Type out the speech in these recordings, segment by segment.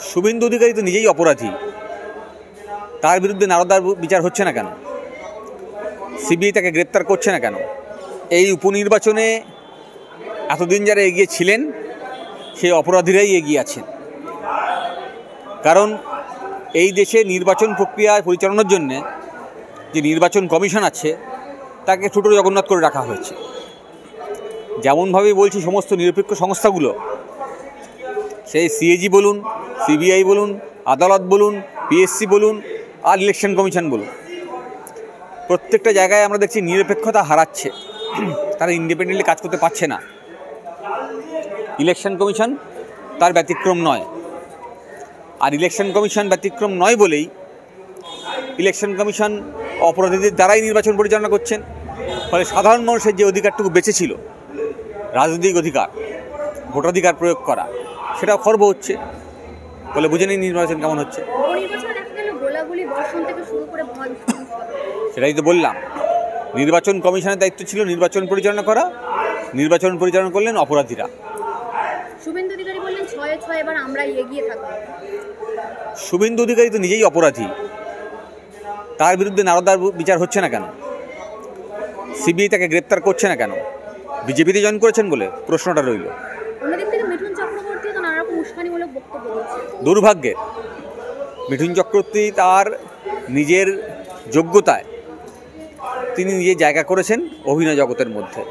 শুভেন্দু অধিকারী তো নিজেই অপরাধী, তার বিরুদ্ধে নারদার বিচার হচ্ছে না কেন? সিবিআই তাকে গ্রেপ্তার করছে না কেন? এই উপনির্বাচনে এতদিন যারা এগিয়ে ছিলেন সেই অপরাধীরাই এগিয়ে আছেন। কারণ এই দেশে নির্বাচন প্রক্রিয়া পরিচালনার জন্যে যে নির্বাচন কমিশন আছে তাকে ছোটো জগন্নাথ করে রাখা হয়েছে। যেমনভাবে বলছি, সমস্ত নিরপেক্ষ সংস্থাগুলো, সেই সিএজি বলুন, সিবিআই বলুন, আদালত বলুন, পিএসসি বলুন আর ইলেকশন কমিশন বলুন, প্রত্যেকটা জায়গায় আমরা দেখছি নিরপেক্ষতা হারাচ্ছে, তারা ইন্ডিপেন্ডেন্টলি কাজ করতে পারছে না। ইলেকশন কমিশন তার ব্যতিক্রম নয়। আর ইলেকশন কমিশন ব্যতিক্রম নয় বলেই ইলেকশন কমিশন অপরাধীদের দ্বারাই নির্বাচন পরিচালনা করছেন। ফলে সাধারণ মানুষের যে অধিকারটুকু বেঁচে ছিল, রাজনৈতিক অধিকার, ভোটাধিকার প্রয়োগ করা, সেটাও খর্ব হচ্ছে। বলে বুঝে নিন নির্বাচন কেমন হচ্ছে। সেটাই তো বললাম, নির্বাচন কমিশনের দায়িত্ব ছিল নির্বাচন পরিচালনা করা, নির্বাচন পরিচালনা করলেন অপরাধীরা। শুভেন্দু অধিকারী বললেন 6-6 এবার আমরা এগিয়ে থাকব। শুভেন্দু অধিকারী তো নিজেই অপরাধী, তার বিরুদ্ধে নারদার বিচার হচ্ছে না কেন? সিবিআই তাকে গ্রেপ্তার করছে না কেন? বিজেপিতে জয়েন করেছেন বলে প্রশ্নটা রইল। অন্যদিক থেকে মিঠুন চক্রবর্তী তো নানা রকম উস্কানিমূলক বক্তব্য দিচ্ছেন। দুর্ভাগ্যের, মিঠুন চক্রবর্তী তার নিজের যোগ্যতায় তিনি নিজে জায়গা করেছেন অভিনয় জগতের মধ্যে।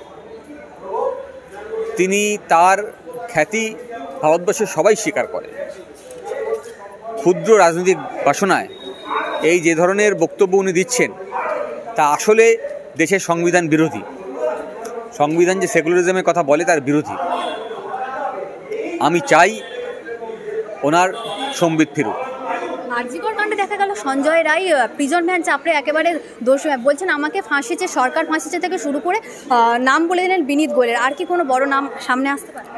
তিনি তার খ্যাতি ভারতবর্ষের সবাই স্বীকার করে। ক্ষুদ্র রাজনৈতিক বাসনায় এই যে ধরনের বক্তব্য উনি দিচ্ছেন তা আসলে দেশের সংবিধান বিরোধী। সংবিধান যে সেকুলারিজমের কথা বলে তার বিরোধী। আমি চাই ওনার সম্বিত ফিরুক। আরজিকর কাণ্ডে দেখা গেল সঞ্জয় রায় প্রিজন ভ্যান চাপড়ে একেবারে দোষ বলছেন, আমাকে ফাঁসিছে, সরকার ফাঁসিছে থেকে শুরু করে নাম বলে দিলেন বিনীত গোয়েলের। আর কি কোনো বড় নাম সামনে আসতে পারে?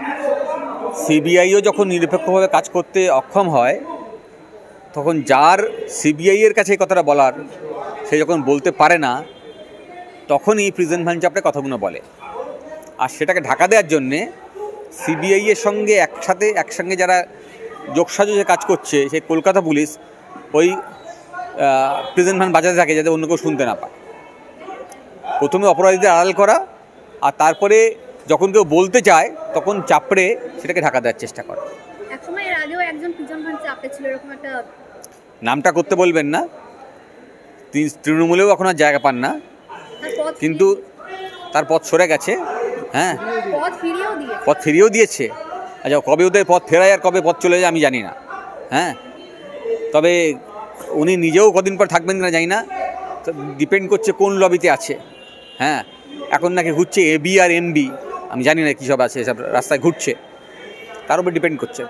সিবিআইও যখন নিরপেক্ষভাবে কাজ করতে অক্ষম হয়, তখন যার সিবিআইয়ের কাছে এই কথাটা বলার, সে যখন বলতে পারে না, তখনই প্রিজন ভ্যান চাপড়ে কথাগুলো বলে। আর সেটাকে ঢাকা দেওয়ার জন্যে সিবিআইয়ের সঙ্গে একসঙ্গে যারা যোগসাজশে কাজ করছে, সেই কলকাতা পুলিশ ওই প্রিজন ভ্যান বাজাতে থাকে যাতে অন্য কেউ শুনতে না পায়। প্রথমে অপরাধীদের আড়াল করা, আর তারপরে যখন কেউ বলতে চায় তখন চাপড়ে সেটাকে ঢাকা দেওয়ার চেষ্টা করে। একসময় এর আগেও একজন প্রিজন ভ্যান চাপড়ে ছিল, এরকম একটা নামটা করতে বলবেন না, তিনি তৃণমূলেও এখন আর জায়গা পান না, কিন্তু তার পথ সরে গেছে। হ্যাঁ, পথ ফিরিয়েও দিয়েছে। আচ্ছা, কবে ওদের পথ ফেরায় আর কবে পথ চলে যায় আমি জানি না। হ্যাঁ, তবে উনি নিজেও কদিন পর থাকবেন কিনা জানি না, ডিপেন্ড করছে কোন লবিতে আছে। হ্যাঁ, এখন নাকি ঘুরছে এবি আর এমবি, আমি জানি না কী সব আছে, সব রাস্তায় ঘুরছে, তার উপর ডিপেন্ড করছে।